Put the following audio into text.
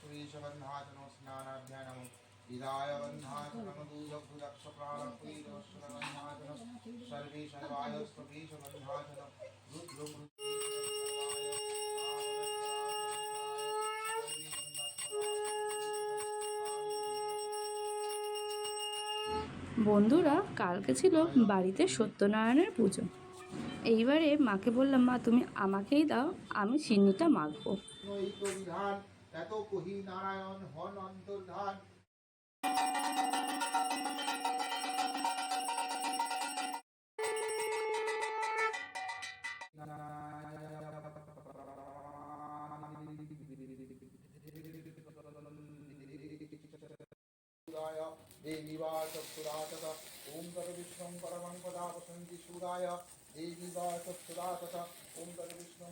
सुरीशबन्धाचनो स्नानाभ्यानमो विदाय बन्धाचनमदूजग्धुदक्षप्राणप्रीतवत्सलबन्धाचन सर्वे सर्वायस्त्वभीशबन्धाचन रुद्रमृत्युर्भवाय বন্ধুরা, কালকে ছিল বাড়িতে সত্যনারায়ণের পুজো। এইবারে মাকে বললাম, মা তুমি আমাকেই দাও, আমি সিন্নিটা মাখবো। এত কহি নারায়ণ হন অন্তর্ধান। देवी वा चक्षुरातत ओंकार विष्णुं परमं पदा वसन्ति सूराय देवी वा चक्षुरातत ओंकार विष्णुं